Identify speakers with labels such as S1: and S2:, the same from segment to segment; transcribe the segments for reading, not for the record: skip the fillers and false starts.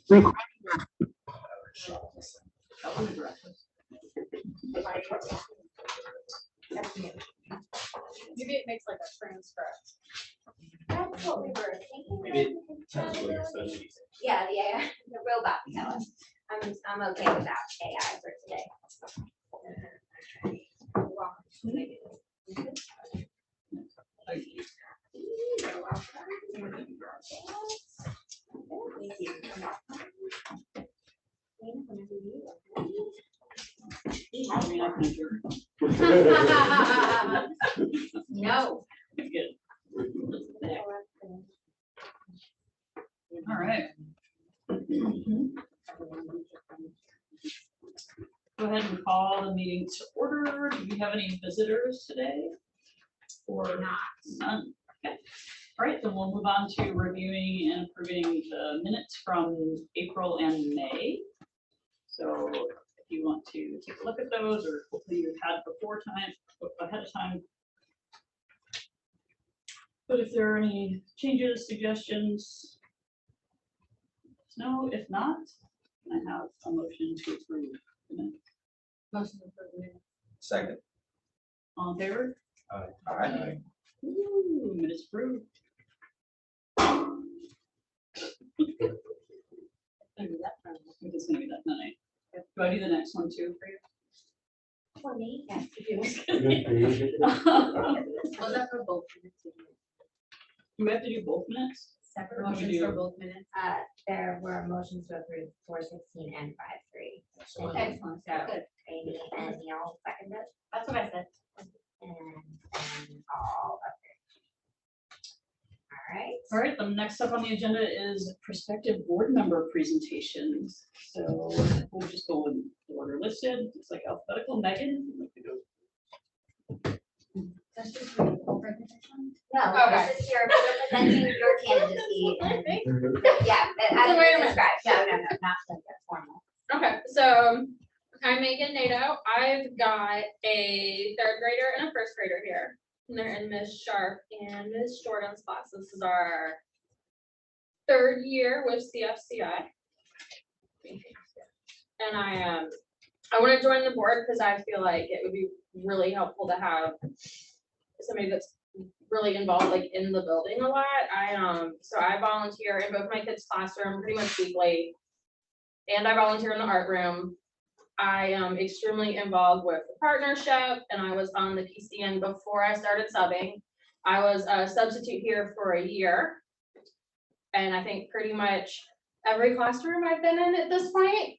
S1: Maybe it makes like a transcript.
S2: That's what we were thinking.
S3: Maybe it sounds like it's supposed to be.
S2: Yeah, the robot can tell us. I'm okay without AI for today. No.
S1: All right. Go ahead and call the meeting to order. Do we have any visitors today? Or not? None. Okay. All right, then we'll move on to reviewing and approving the minutes from April and May. So if you want to take a look at those, or hopefully you've had ahead of time. But if there are any changes, suggestions, no, if not, I have a motion to approve the minutes. Motion to approve the minutes.
S3: Second.
S1: All in favor?
S3: Aye.
S1: Ooh, minutes approved. I think it's gonna be that night. Do I do the next one too for you?
S2: For me, yes, you do.
S1: Was that for both minutes? Do we have to do both minutes?
S2: Separate
S1: Or do we
S2: motions
S1: do-
S2: for both minutes. There were motions to approve 416 and 5-3.
S1: Excellent.
S2: So Amy and Neil seconded. That's what I said. And all up there. All right.
S1: All right, the next up on the agenda is prospective board member presentations. So we'll just go in the order listed. It's like alphabetical. Megan, you'd like to go?
S2: That's just really cool presentation. No,
S1: Okay.
S2: this is your presenting your candidacy. And, yeah,
S4: So
S2: as
S4: wait a
S2: you
S4: minute.
S2: described. No, not like that formal.
S4: Okay, so I'm Megan Nato. I've got a third grader and a first grader here. And they're in Miss Sharp and Miss Jordan's class. This is our third year with CFCI. And I want to join the board because I feel like it would be really helpful to have somebody that's really involved like in the building a lot. So I volunteer in both my kids' classroom pretty much weekly. And I volunteer in the art room. I am extremely involved with the partnership, and I was on the PCN before I started subbing. I was a substitute here for a year. And I think pretty much every classroom I've been in at this point,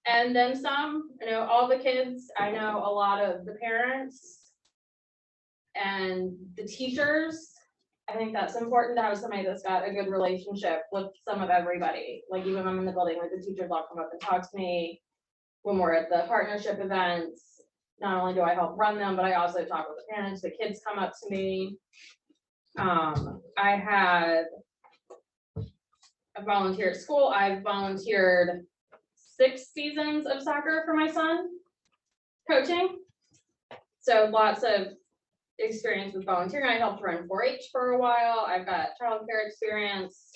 S4: and then some. I know all the kids, I know a lot of the parents and the teachers. I think that's important to have somebody that's got a good relationship with some of everybody. Like even when I'm in the building, like the teachers all come up and talk to me when we're at the partnership events. Not only do I help run them, but I also talk with the parents. The kids come up to me. I volunteered at school. I've volunteered 6 seasons of soccer for my son, coaching. So lots of experience with volunteering. I helped run 4-H for a while. I've got childcare experience.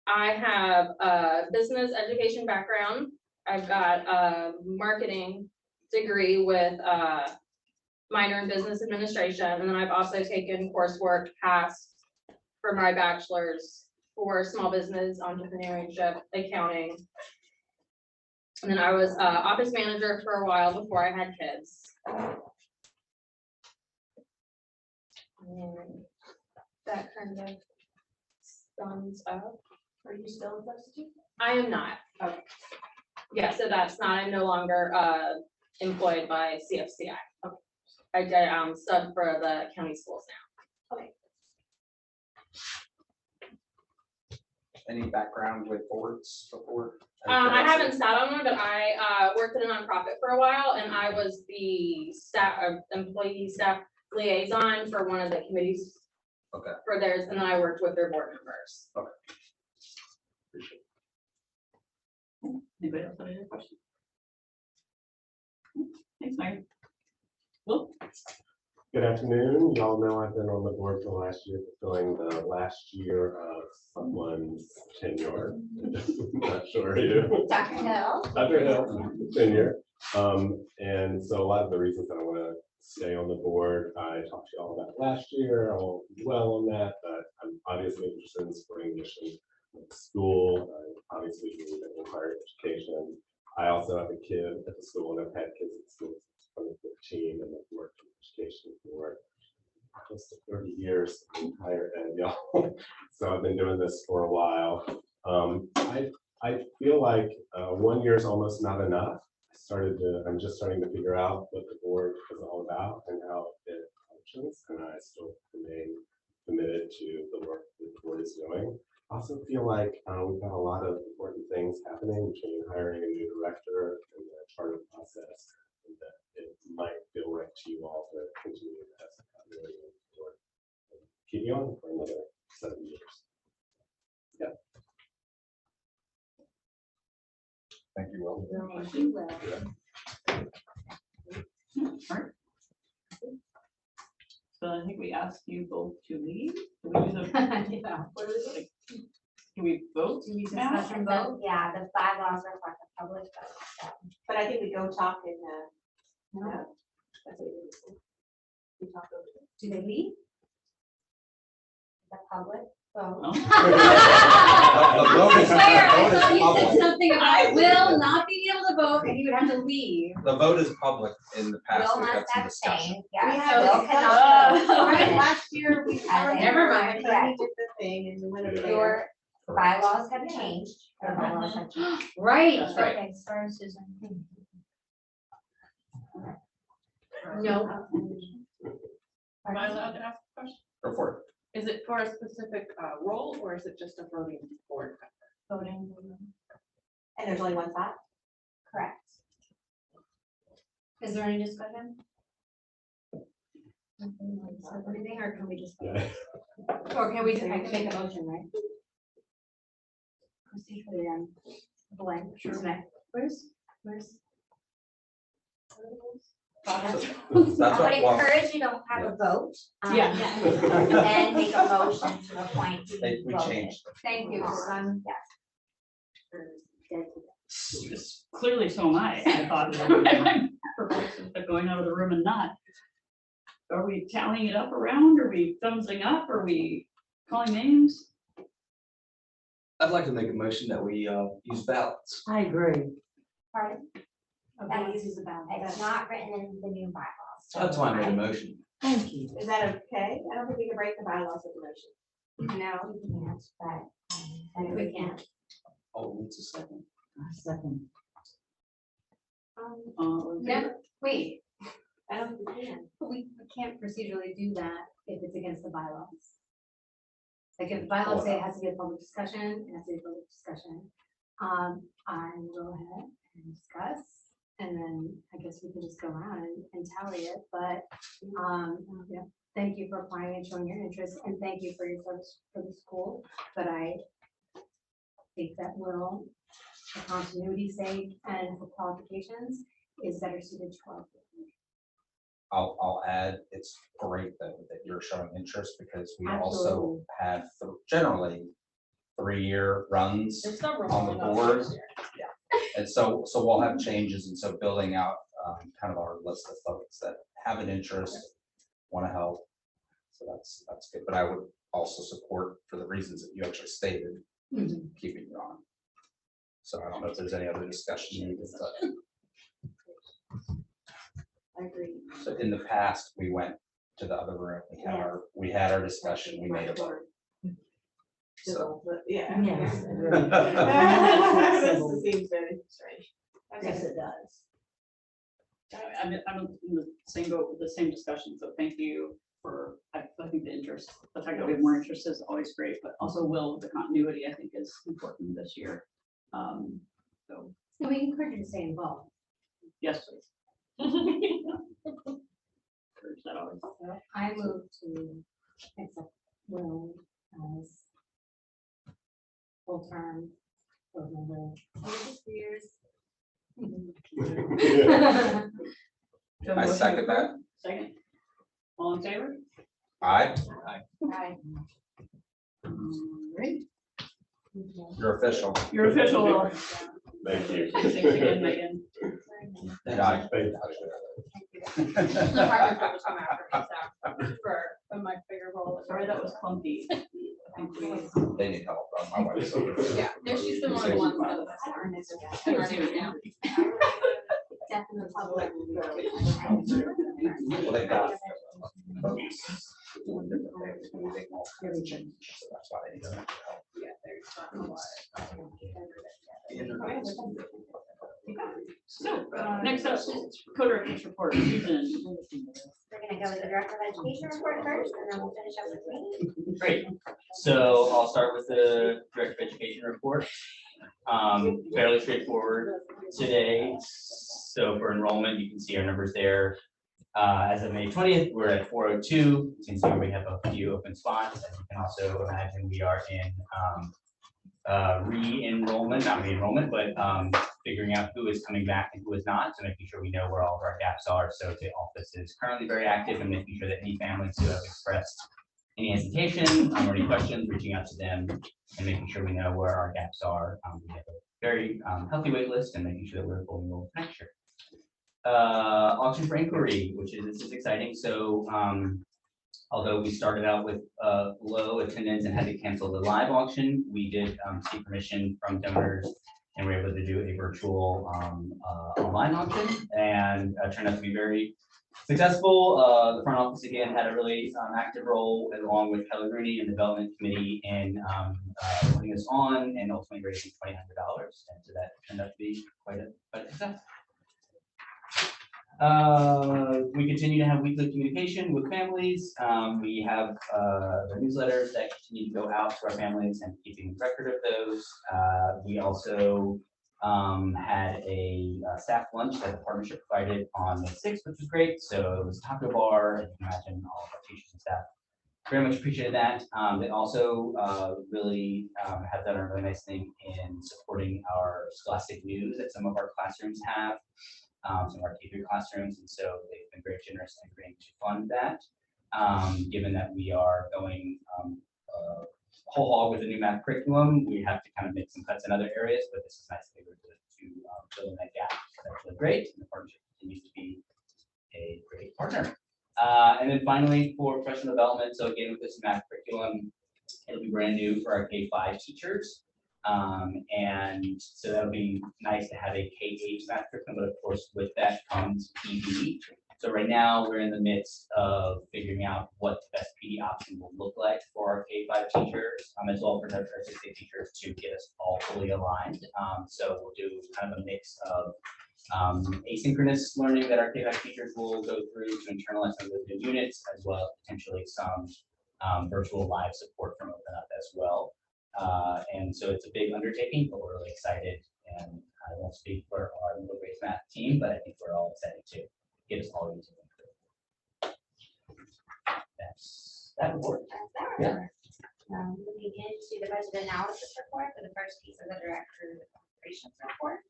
S4: I have a business education background. I've got a marketing degree with a minor in business administration. And then I've also taken coursework past for my bachelor's for small business, entrepreneurship, accounting. And then I was office manager for a while before I had kids. And that kind of sums up.
S2: Are you still a substitute?
S4: I am not. Okay. Yeah, so that's not, I'm no longer employed by CFCI. Okay. I did sub for the county schools now.
S2: Okay.
S3: Any background with boards before?
S4: I haven't sat on one, but I worked in a nonprofit for a while, and I was the staff employee staff liaison for one of the committees.
S3: Okay.
S4: For theirs, and then I worked with their board members.
S3: Appreciate
S1: Anybody else have any questions? Thanks, Mike. Well,
S5: Good afternoon. Y'all know I've been on the board for the last year, fulfilling the last year of someone's tenure. Not sure you.
S2: Dr. Hill.
S5: Dr. Hill, tenure. And so a lot of the reasons that I want to stay on the board, I talked to you all about last year. I won't dwell on that, but I'm obviously interested in supporting mission of the school. I obviously believe in higher education. I also have a kid at the school, and I've had kids at the school since 2015, and I've worked in education for close to 30 years in higher ed, y'all. So I've been doing this for a while. I feel like 1 year is almost not enough. I'm just starting to figure out what the board is all about and how it functions, and I still remain committed to the work that the board is doing. I also feel like we've got a lot of important things happening between hiring a new director and the charter process, and that it might feel right to you all to continue as a continuity of the board and keep you on for another 7 years. Yeah.
S3: Thank you, Will.
S2: Thank you, Will.
S1: Alright. So I think we asked you both to leave. Do we do the,
S2: Yeah.
S1: what is it? Do we vote?
S2: Do we
S1: now?
S2: discussion vote? Yeah, the bylaws reflect the public vote. So.
S6: But I think we go talk in
S2: No.
S6: no, that's what we do. We talk over there.
S2: Do they leave? The public vote.
S1: No?
S3: The vote is-
S2: Claire,
S3: the
S2: I
S3: vote is
S2: thought you said
S3: public.
S2: something about Will not being able to vote and he would have to leave.
S3: The vote is public. In the past,
S2: Will
S3: we've
S2: must
S3: had some discussion.
S2: abstain. Yeah,
S6: We
S2: so
S6: have
S2: Will
S6: this-
S2: cannot vote.
S6: Right, last year we.
S2: Never mind.
S6: But we did the thing and we went over there.
S2: Your bylaws have changed. Your bylaws have changed. Right.
S1: That's right.
S2: Okay, sorry, Susan.
S4: No.
S7: Am I allowed to ask a question?
S3: Go for it.
S7: Is it for a specific role or is it just a voting board?
S2: Voting.
S6: And there's only one spot?
S2: Correct. Is there any discussion? Anything, or can we just?
S5: Yeah.
S2: Or can we, I can make a motion, right? Procedurally, blank, tonight. Where's?
S3: That's
S2: I
S3: what,
S2: would
S3: well,
S2: encourage you to have a vote.
S1: Yeah.
S2: And then make a motion to appoint. who you
S3: we
S2: voted.
S3: changed.
S2: Thank you, yes.
S1: Yes, clearly so am I. I thought I'm perplexed with going out of the room and not. Are we tallying it up around? Are we thumbsing up? Are we calling names?
S8: I'd like to make a motion that we use ballots.
S9: I agree.
S2: Pardon?
S6: That uses the ballot.
S2: It's not written in the new bylaws. so
S8: That's why I made a motion.
S9: Thank you.
S6: Is that okay? I don't think we can break the bylaws with the motion.
S2: No, we can't, but we can.
S8: Oh, it's a second.
S9: Second.
S2: No, wait,
S6: I don't think we can.
S2: we can't procedurally do that if it's against the bylaws. Like if the bylaws say it has to be a public discussion, it has to be a public discussion. I will go ahead and discuss, and then I guess we can just go around and tally it, but, yeah. Thank you for applying and showing your interest, and thank you for your service for the school, but I think that will, for continuity's sake and for qualifications, is better suited to our.
S3: I'll add, it's great that you're showing interest because we also have generally 3-year runs.
S4: There's no
S3: On the
S4: rolling up
S3: board.
S4: this year.
S3: And so we'll have changes, and so building out kind of our list of folks that have an interest, want to help. So that's good, but I would also support, for the reasons that you actually stated, keeping you on. So I don't know if there's any other discussion needed, but
S6: I agree.
S3: so in the past, we went to the other room, we had our discussion, we made a vote. So,
S6: Yeah.
S9: Yes.
S6: This seems very strange.
S9: Yes, it does.
S1: I'm in the same boat with the same discussion, so thank you for, I think the interest, the fact that we have more interest is always great, but also Will, the continuity, I think is important this year. So,
S2: So we encourage you to stay involved.
S1: yes, please. Encourage that always.
S2: I move to accept Will as full-term board member. for 6 years.
S3: I second that.
S1: Second. All in favor?
S3: Aye.
S2: Right.
S1: Great.
S3: You're official.
S1: You're official.
S5: Thank you.
S1: Thanks again, Megan.
S3: And I.
S5: Thank
S4: The partners will come after me, so, for my bigger role.
S1: Sorry, that was clunky. I think we-
S3: They need help. My wife's over there.
S4: Yeah, no, she's been one of the ones that.
S2: Definitely public.
S3: Well, they got folks doing different things, moving all kinds of changes, so that's why they need help.
S1: So, next up, co-directors report, Susan.
S6: We're gonna go with the Director of Education report first, and then we'll finish up with me.
S10: Great. So I'll start with the Director of Education report. Fairly straightforward today. So for enrollment, you can see our numbers there. As of May 20th, we're at 402. You can see we have a few open spots. As you can also imagine, we are in re-enrollment, not re-enrollment, but figuring out who is coming back and who is not. So making sure we know where all of our gaps are. So the office is currently very active and making sure that any families who have expressed any hesitation or any questions, reaching out to them and making sure we know where our gaps are. We have a very healthy wait list and making sure that we're fully enrolled next year. Auction for inquiry, this is exciting. So although we started out with low attendance and had to cancel the live auction, we did seek permission from donors and were able to do a virtual online auction, and turned out to be very successful. The front office again had a really active role, along with Kelly Rooney and the development committee, in putting us on and ultimately raising $2,100, and so that turned out to be quite a success. We continue to have weekly communication with families. We have the newsletters that continue to go out to our families and keeping record of those. We also had a staff lunch that the partnership provided on May 6th, which was great. So it was a taco bar, as you can imagine, all of our teachers and staff very much appreciated that. They also really have done a really nice thing in supporting our scholastic news that some of our classrooms have. Some of our K-3 classrooms, and so they've been very generous in agreeing to fund that. Given that we are going whole hog with a new math curriculum, we have to kind of make some cuts in other areas, but this is nice to be able to fill in that gap. So that's really great, and the partnership continues to be a great partner. And then finally, for professional development, so again, with this math curriculum, it'll be brand new for our K-5 teachers. And so that'll be nice to have a K-8 math curriculum, but of course with that comes PD. So right now we're in the midst of figuring out what the best PD option will look like for our K-5 teachers, as well as for our 6th teachers to get us all fully aligned. So we'll do kind of a mix of asynchronous learning that our K-5 teachers will go through to internalize some of the new units, as well as potentially some virtual live support from Open Up as well. And so it's a big undertaking, but we're really excited. And I won't speak for our middle grade math team, but I think we're all excited to get us all into it. That's that report. Yeah.
S6: Moving into the budget analysis report for the first piece of the Director of Operations report.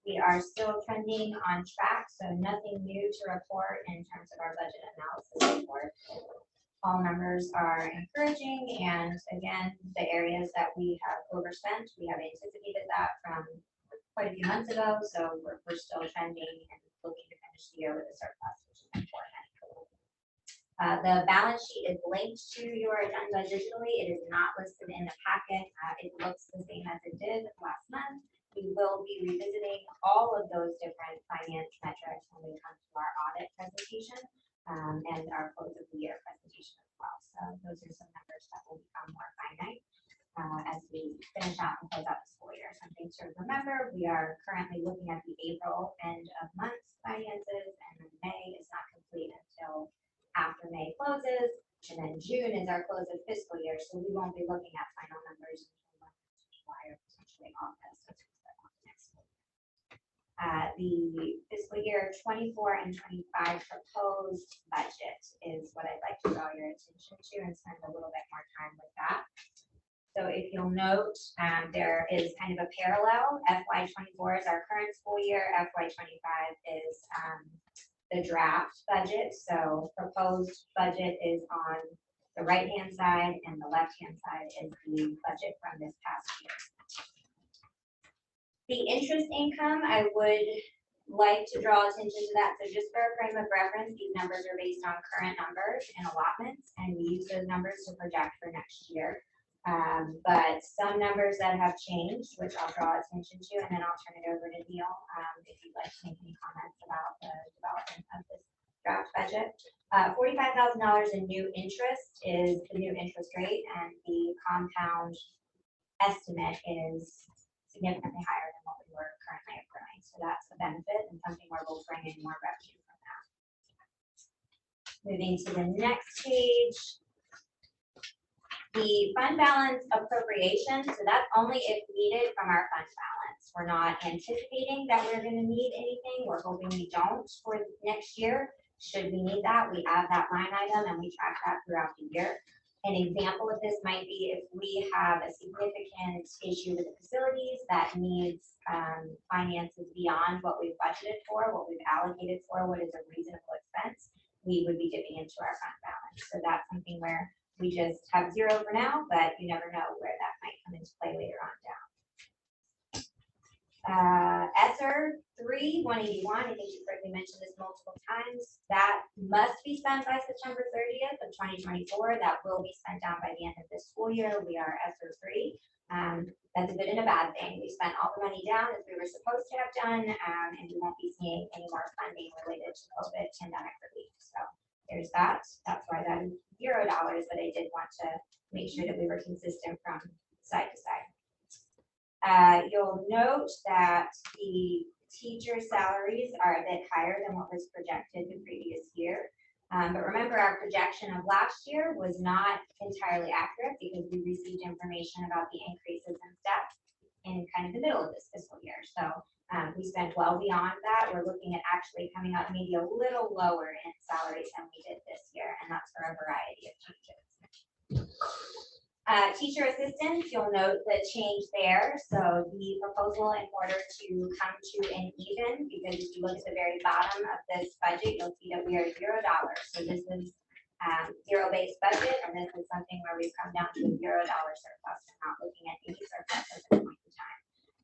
S6: We are still trending on track, so nothing new to report in terms of our budget analysis report. All numbers are encouraging, and again, the areas that we have overspent, we have anticipated that from quite a few months ago, so we're still trending and looking to finish the year with a surplus, which is important. The balance sheet is linked to your agenda digitally. It is not listed in the packet. It looks the same as it did last month. We will be revisiting all of those different finance metrics when we come to our audit presentation. And our close of the year presentation as well. So those are some numbers that will become more finite as we finish out and close out the school year. Something to remember, we are currently looking at the April end of month finances, and then May is not complete until after May closes, and then June is our close of fiscal year. So we won't be looking at final numbers until July or potentially August. The fiscal year 24 and 25 proposed budget is what I'd like to draw your attention to and spend a little bit more time with that. So if you'll note, there is kind of a parallel. FY24 is our current school year. FY25 is the draft budget. So proposed budget is on The right-hand side and the left-hand side is the budget from this past year. The interest income, I would like to draw attention to that. So just for a frame of reference, these numbers are based on current numbers and allotments, and we use those numbers to project for next year. But some numbers that have changed, which I'll draw attention to, and then I'll turn it over to Neil if you'd like to make any comments about the development of this draft budget. $45,000 in new interest is the new interest rate, and the compound estimate is significantly higher than what we were currently accruing. So that's a benefit and something where we'll bring in more revenue from that. Moving to the next page. The fund balance appropriation, so that's only if needed from our fund balance. We're not anticipating that we're gonna need anything. We're hoping we don't for next year. Should we need that, we add that line item and we track that throughout the year. An example of this might be if we have a significant issue with the facilities that needs finances beyond what we've budgeted for, what we've allocated for, what is a reasonable expense, we would be dipping into our fund balance. So that's something where we just have zero for now, but you never know where that might come into play later on down. ESSER 3-181, I think you've heard me mention this multiple times. That must be spent by September 30th of 2024. That will be spent down by the end of this school year. We are ESSER 3. That's a good and a bad thing. We spent all the money down as we were supposed to have done, and we won't be seeing any more funding related to COVID pandemic relief. So there's that. That's why that is $0, but I did want to make sure that we were consistent from side to side. You'll note that the teacher salaries are a bit higher than what was projected the previous year. But remember, our projection of last year was not entirely accurate because we received information about the increases in staff in kind of the middle of this fiscal year. So we spent well beyond that. We're looking at actually coming up maybe a little lower in salaries than we did this year, and that's for a variety of teachers. Teacher assistants, you'll note the change there. So the proposal, in order to come to an even, because if you look at the very bottom of this budget, you'll see that we are $0. So this is zero-based budget, and this is something where we've come down to a $0 surplus and not looking at any surplus at this point in time.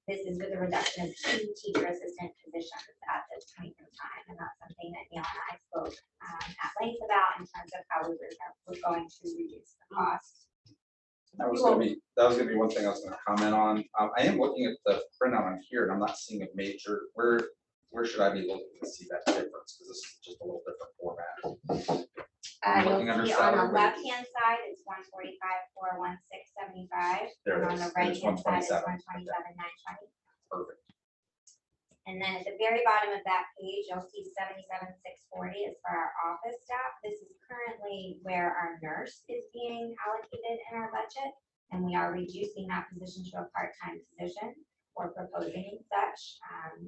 S6: This is with a reduction of 2 teacher assistant positions at this point in time, and that's something that Neil and I spoke at length about in terms of how we're going to reduce the cost.
S3: That was gonna be one thing I was gonna comment on. I am looking at the printout on here and I'm not seeing a major, where should I be looking to see that difference? Because this is just a little different format.
S6: You'll
S3: Looking under
S6: see on
S3: salary
S6: the
S3: wages.
S6: left-hand side, it's 145,416.75.
S3: There
S6: And
S3: it
S6: on the
S3: is.
S6: right-hand
S3: It's
S6: side, it's
S3: 127.
S6: 127,920.
S3: Perfect.
S6: And then at the very bottom of that page, you'll see 77,640 is for our office staff. This is currently where our nurse is being allocated in our budget, and we are reducing that position to a part-time position or proposing such.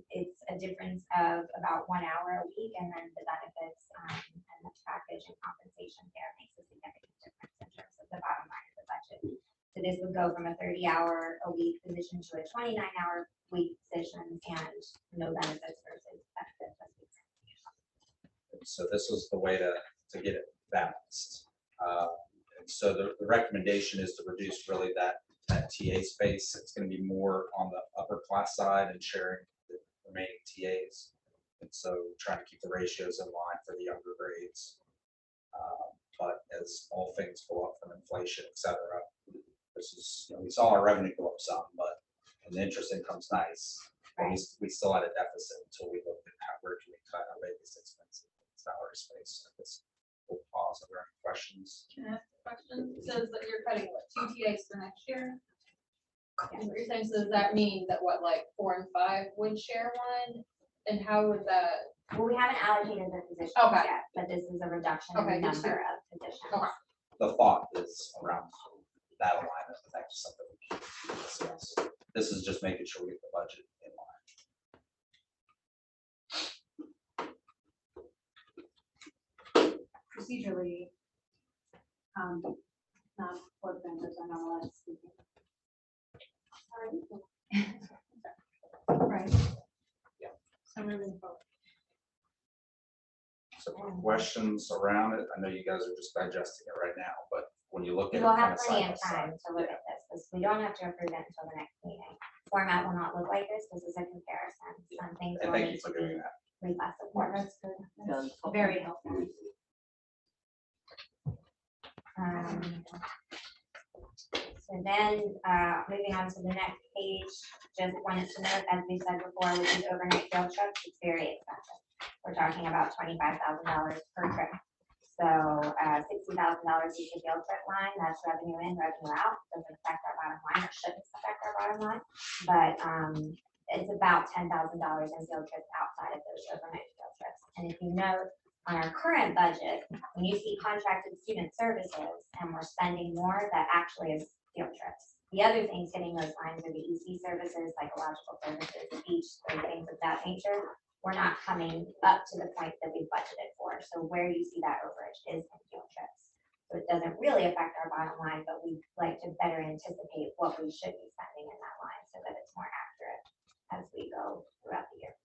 S6: It's a difference of about 1 hour a week, and then the benefits and the package and compensation there makes a significant difference in terms of the bottom line of the budget. So this would go from a 30-hour-a-week position to a 29-hour-week position and no benefits versus benefits.
S3: So this is the way to get it balanced. And so the recommendation is to reduce really that TA space. It's going to be more on the upper class side and sharing the remaining TAs. And so trying to keep the ratios in line for the younger grades. But as all things go up from inflation, et cetera, this is, we saw our revenue go up some, but and the interest income's nice. But we still had a deficit until we looked at where can we cut our biggest expensive salary space. I guess we'll pause. Are there any questions?
S4: Can I ask a question? It says that you're cutting what, 2 TAs for next year? And what you're saying, so does that mean that what, like 4 and 5 would share one? And how would that?
S6: Well, we haven't allocated the positions
S4: Okay.
S6: yet, but this is a reduction in the
S4: just
S6: number of positions.
S4: Okay.
S3: The thought is around that alignment. That's something we can discuss. This is just making sure we get the budget in line.
S2: Procedurally, non-board members are not allowed to speak. Right.
S3: Yeah.
S2: So moving forward.
S3: So questions around it, I know you guys are just digesting it right now, but when you look
S6: We
S3: at it
S6: will
S3: kind
S6: have
S3: of
S6: plenty
S3: side
S6: of
S3: by side.
S6: time to look at this, because we don't have to approve it until the next meeting. Format will not look like this. This is a comparison. Some things
S3: And
S6: will
S3: thank you
S6: need
S3: for
S6: to
S3: doing
S6: be
S3: that.
S6: reclassified.
S2: That's good.
S9: Does.
S2: That's very helpful.
S6: So then, moving on to the next page, just wanted to note, as we said before, with these overnight field trips, it's very expensive. We're talking about $25,000 per trip. So $60,000 is the field trip line, that's revenue in, revenue out, doesn't affect our bottom line, or shouldn't affect our bottom line. But it's about $10,000 in field trips outside of those overnight field trips. And if you note, on our current budget, when you see contracted student services and we're spending more, that actually is field trips. The other things hitting those lines are the EC services, psychological services, speech, those things of that nature. We're not coming up to the point that we budgeted for. So where you see that overage is in field trips. So it doesn't really affect our bottom line, but we like to better anticipate what we should be spending in that line so that it's more accurate as we go throughout the year.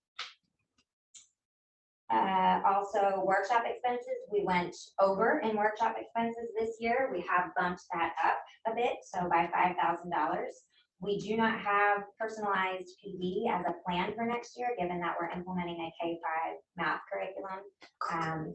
S6: Also workshop expenses, we went over in workshop expenses this year. We have bumped that up a bit, so by $5,000. We do not have personalized PD as a plan for next year, given that we're implementing a K-5 math curriculum.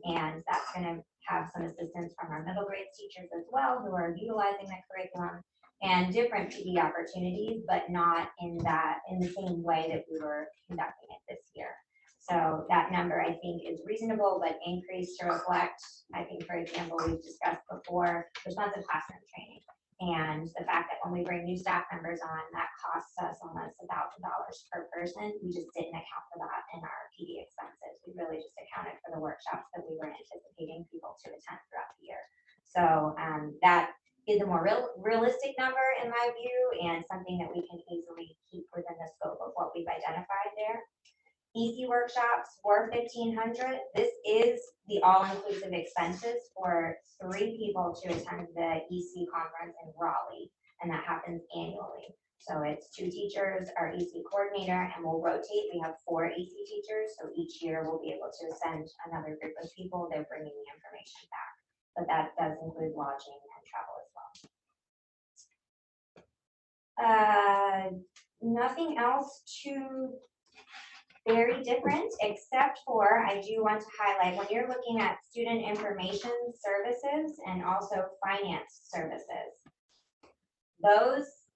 S6: And that's gonna have some assistance from our middle grade teachers as well, who are utilizing that curriculum, and different PD opportunities, but not in the same way that we were conducting it this year. So that number, I think, is reasonable, but increased to reflect, I think, for example, we've discussed before, responsive classroom training. And the fact that when we bring new staff members on, that costs us almost $1,000 per person. We just didn't account for that in our PD expenses. We really just accounted for the workshops that we were anticipating people to attend throughout the year. So that is a more realistic number in my view, and something that we can easily keep within the scope of what we've identified there. EC workshops were $1,500. This is the all-inclusive expenses for 3 people to attend the EC conference in Raleigh, and that happens annually. So it's 2 teachers, our EC coordinator, and we'll rotate. We have 4 EC teachers, so each year we'll be able to send another group of people. They're bringing the information back, but that does include lodging and travel as well. Nothing else too very different, except for, I do want to highlight, when you're looking at student information services and also finance services,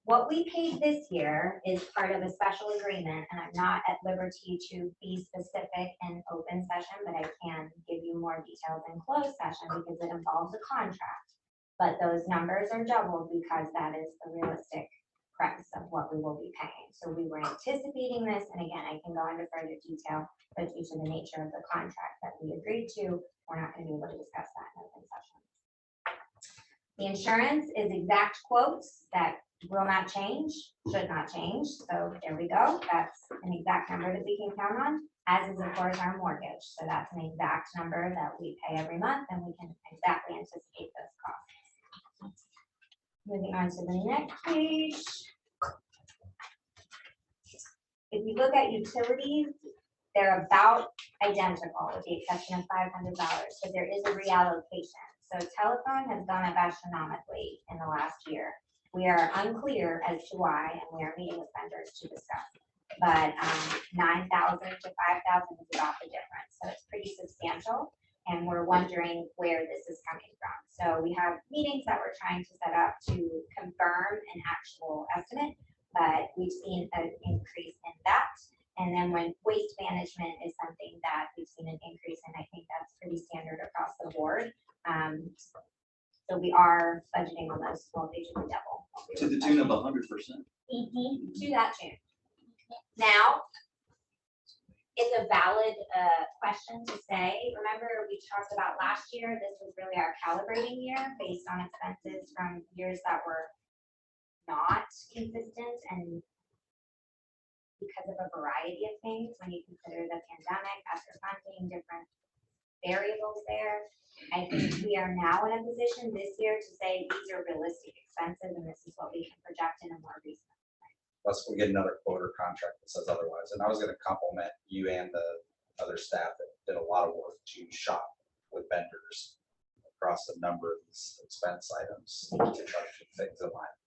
S6: what we paid this year is part of a special agreement, and I'm not at liberty to be specific in open session, but I can give you more details in closed session because it involves a contract. But those numbers are doubled because that is the realistic price of what we will be paying. So we were anticipating this, and again, I can go into further detail, but due to the nature of the contract that we agreed to, we're not going to be able to discuss that in open session. The insurance is exact quotes that will not change, should not change. So there we go. That's an exact number that we can count on, as is of course our mortgage. So that's an exact number that we pay every month, and we can exactly anticipate those costs. Moving on to the next page. If you look at utilities, they're about identical with the exception of $500, but there is a reallocation. So telephone has gone up astronomically in the last year. We are unclear as to why, and we are meeting with vendors to discuss. But 9,000 to 5,000 is about the difference. So it's pretty substantial. And we're wondering where this is coming from. So we have meetings that we're trying to set up to confirm an actual estimate, but we've seen an increase in that. And then when waste management is something that we've seen an increase in, I think that's pretty standard across the board. So we are budgeting on those, well, they should be double.
S8: To the tune of 100%.
S6: To that tune. Now, it's a valid question to say. Remember, we talked about last year, this was really our calibrating year based on expenses from years that were not consistent, and because of a variety of things, when you consider the pandemic, after funding, different variables there. I think we are now in a position this year to say these are realistic expenses and this is what we can project in a more reasonable.
S3: Unless we get another quote or contract that says otherwise. And I was going to compliment you and the other staff that did a lot of work to shop with vendors across a number of these expense items to try to keep things in line.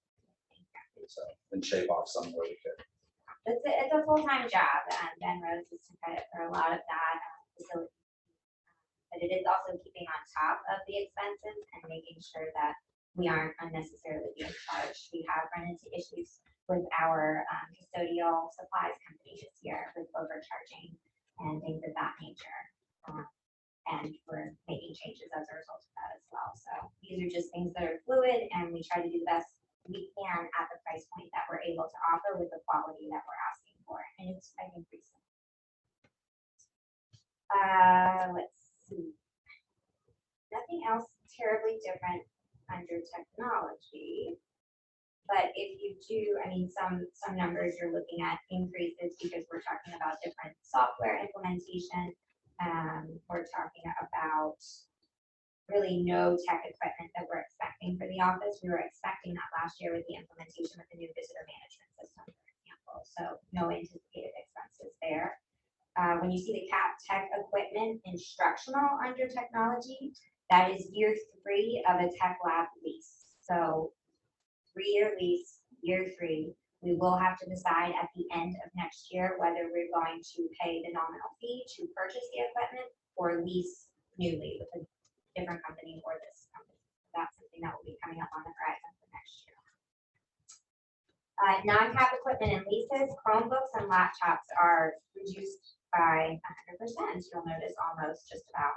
S3: So, and shave off some where we could.
S6: It's a full-time job, and Ben Rose is to credit for a lot of that facility. But it is also keeping on top of the expenses and making sure that we aren't unnecessarily being charged. We have run into issues with our custodial supplies company this year with overcharging and things of that nature. And we're making changes as a result of that as well. So these are just things that are fluid, and we try to do the best we can at the price point that we're able to offer with the quality that we're asking for. And it's, I think, reasonable. Let's see. Nothing else terribly different under technology. But if you do, I mean, some numbers you're looking at increases because we're talking about different software implementation. We're talking about really no tech equipment that we're expecting for the office. We were expecting that last year with the implementation of the new visitor management system, for example. So no anticipated expenses there. When you see the cap tech equipment instructional under technology, that is year 3 of a tech lab lease. So 3-year lease, year 3. We will have to decide at the end of next year whether we're going to pay the nominal fee to purchase the equipment or lease newly with a different company or this company. That's something that will be coming up on the horizon for next year. Non-cap equipment and leases, Chromebooks and laptops are reduced by 100%. You'll notice almost just about.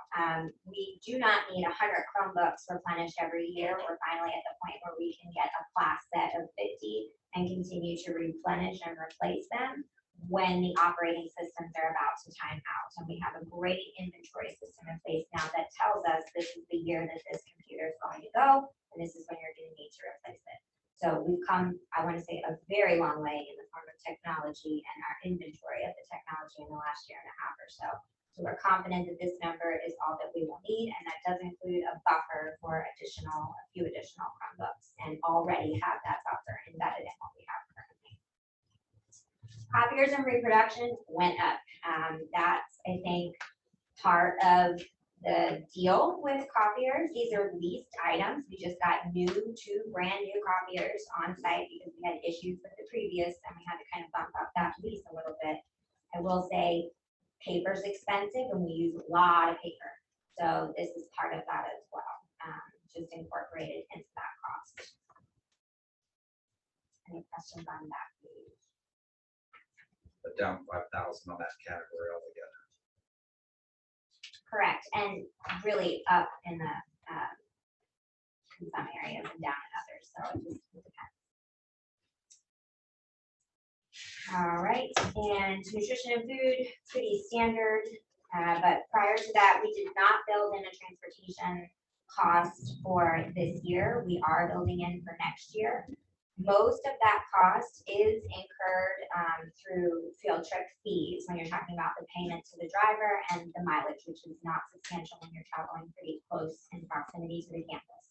S6: We do not need 100 Chromebooks replenished every year. We're finally at the point where we can get a class set of 50 and continue to replenish and replace them when the operating systems are about to time out. And we have a great inventory system in place now that tells us this is the year that this computer is going to go, and this is when you're going to need to replace it. So we've come, I want to say, a very long way in the form of technology and our inventory of the technology in the last year and a half or so. So we're confident that this number is all that we will need, and that does include a buffer for a few additional Chromebooks, and already have that buffer embedded in what we have currently. Copiers and reproduction went up. That's, I think, part of the deal with copiers. These are leased items. We just got 2 brand new copiers on site because we had issues with the previous, and we had to kind of bump up that lease a little bit. I will say paper's expensive, and we use a lot of paper. So this is part of that as well, just incorporated into that cost. Any questions on that page?
S3: But down 5,000 on that category altogether.
S6: Correct, and really up in the in some areas and down in others, so it just depends. All right, and nutrition and food, pretty standard, but prior to that, we did not build in a transportation cost for this year. We are building in for next year. Most of that cost is incurred through field trip fees when you're talking about the payment to the driver and the mileage, which is not substantial when you're traveling pretty close in proximity to the campus.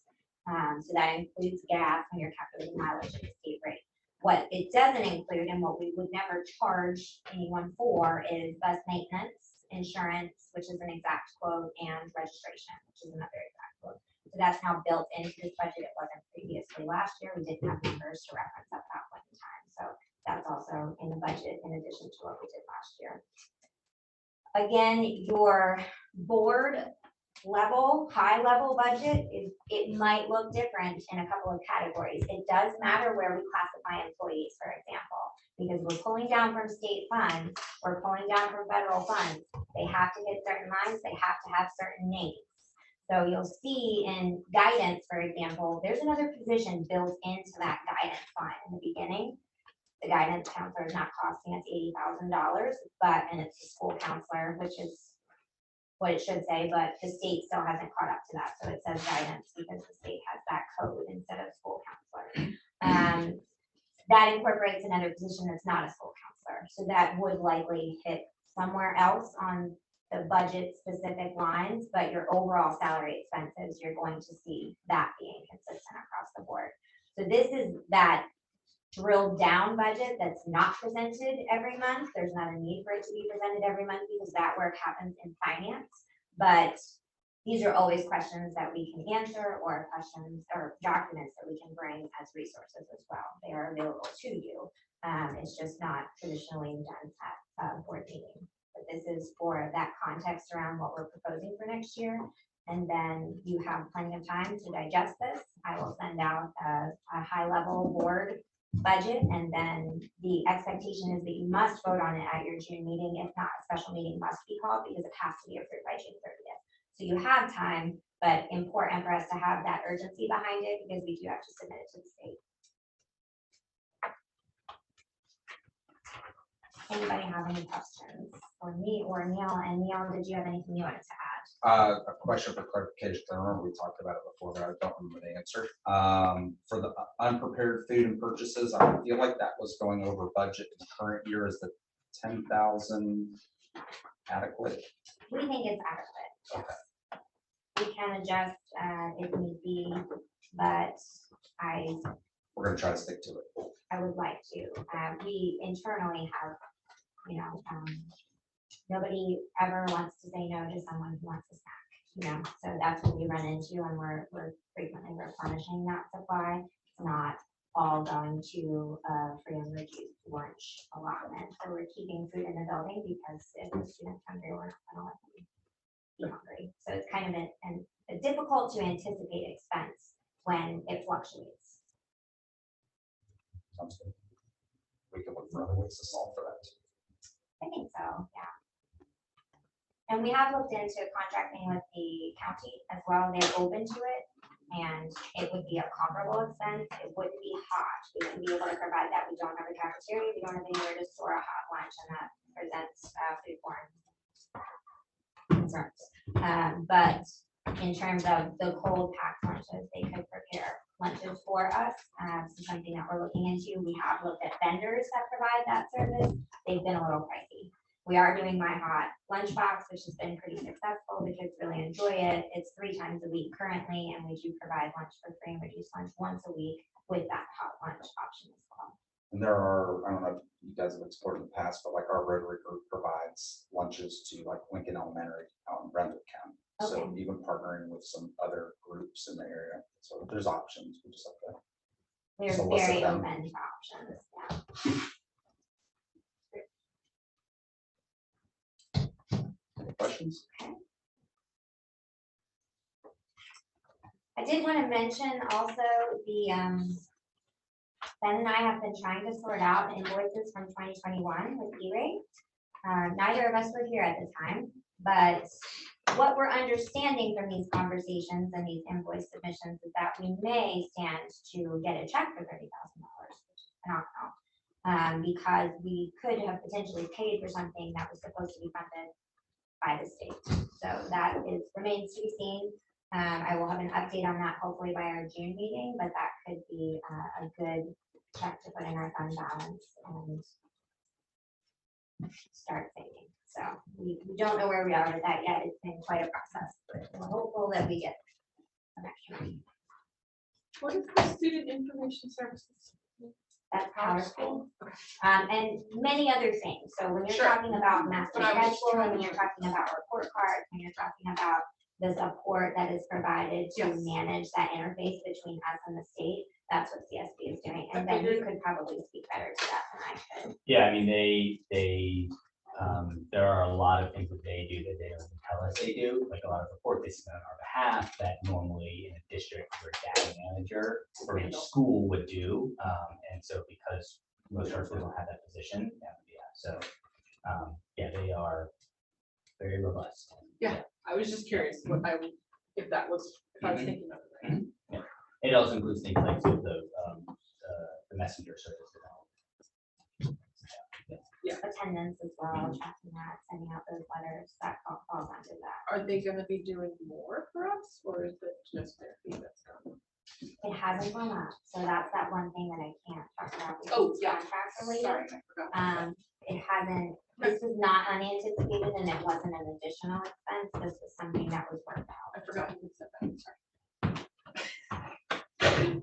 S6: So that includes gas when you're calculating mileage at the state rate. What it doesn't include, and what we would never charge anyone for, is bus maintenance, insurance, which is an exact quote, and registration, which is another exact quote. So that's now built into this budget. It wasn't previously last year. We didn't have numbers to reference at that point in time. So that's also in the budget in addition to what we did last year. Again, your board level, high level budget, it might look different in a couple of categories. It does matter where we classify employees, for example, because we're pulling down from state funds, we're pulling down from federal funds. They have to hit certain lines, they have to have certain names. So you'll see in guidance, for example, there's another position built into that guidance fund in the beginning. The guidance counselor is not costing us $80,000, and it's a school counselor, which is what it should say, but the state still hasn't caught up to that. So it says guidance because the state has that code instead of school counselor. That incorporates another position that's not a school counselor. So that would likely hit somewhere else on the budget specific lines, but your overall salary expenses, you're going to see that being consistent across the board. So this is that drilled down budget that's not presented every month. There's not a need for it to be presented every month because that work happens in finance. But these are always questions that we can answer or questions or documents that we can bring as resources as well. They are available to you. It's just not traditionally done at a board meeting. But this is for that context around what we're proposing for next year. And then you have plenty of time to digest this. I will send out a high-level board budget, and then the expectation is that you must vote on it at your June meeting. If not, a special meeting must be called because it has to be approved by June 30th. So you have time, but important for us to have that urgency behind it because we do have to submit it to the state. Anybody have any questions for me or Neil? And Neil, did you have anything you wanted to add?
S3: A question for clarification. I remember we talked about it before, but I don't remember the answer. For the unprepared food and purchases, I feel like that was going over budget in the current year. Is the 10,000 adequate?
S6: We think it's adequate. Yes. We can adjust if need be, but
S3: We're gonna try to stick to it.
S6: I would like to. We internally have, nobody ever wants to say no to someone who wants a snack, so that's what we run into, and we're frequently replenishing that supply. It's not all going to free and reduced lunch allotment. So we're keeping food in the building because if the student's hungry, we're not gonna let them be hungry. So it's kind of a difficult to anticipate expense when it fluctuates.
S3: Sounds good. We can look for other ways to solve for that.
S6: I think so, yeah. And we have looked into contracting with the county as well. They're open to it, and it would be a comparable expense. It wouldn't be hot. We wouldn't be able to provide that. We don't have a cafeteria. We don't have anywhere to store a hot lunch, and that presents foodborne concerns. But in terms of the cold packed lunches, they could prepare lunches for us. So something that we're looking into. We have looked at vendors that provide that service. They've been a little pricey. We are doing My Hot Lunchbox, which has been pretty successful. The kids really enjoy it. It's 3 times a week currently, and we do provide lunch for free and reduced lunch once a week with that hot lunch option as well.
S3: And there are, I don't know if you guys have explored in the past, but like our Rotary group provides lunches to like Lincoln Elementary out in Brunswick County. So
S6: Okay.
S3: even partnering with some other groups in the area. So there's options. We just have to.
S6: We're
S3: solicit
S6: very
S3: them.
S6: open to options. Yeah.
S3: Any questions?
S6: I did want to mention also Ben and I have been trying to sort out invoices from 2021 with E-rate. Neither of us were here at the time, but what we're understanding from these conversations and these invoice submissions is that we may stand to get a check for $30,000, which is phenomenal, because we could have potentially paid for something that was supposed to be funded by the state. So that remains to be seen. I will have an update on that hopefully by our June meeting, but that could be a good check to put in our fund balance and start thinking. So we don't know where we are with that yet. It's been quite a process, but we're hopeful that we get some extra money.
S7: What is the student information services?
S6: That's Power School. And many other things. So when you're
S7: Sure.
S6: talking about master
S7: But I was
S6: schedule, and when you're talking about report cards, when you're talking about the support that is provided to
S7: Yes.
S6: manage that interface between us and the state, that's what CSB is doing. And then you could probably speak better to that than I could.
S10: Yeah, I mean, there are a lot of things that they do that they don't tell us they do, like a lot of report they submit on our behalf that normally in a district or data manager or a school would do. And so because most of our schools don't have that position, yeah, they are very robust.
S7: I was just curious if I was thinking of it right.
S10: Yeah. It also includes things like the messenger service.
S6: Attendance as well, tracking that, sending out those letters, that falls under that.
S7: Are they gonna be doing more for us, or is it just their fee that's gone?
S6: It hasn't gone up, so that's that one thing that I can't talk about. because
S7: Oh,
S6: it's
S7: yeah.
S6: Contract related.
S7: Sorry, I forgot.
S6: It hasn't, this was not unanticipated and it wasn't an additional expense. This was something that was worked out.
S7: I forgot you said that, sorry.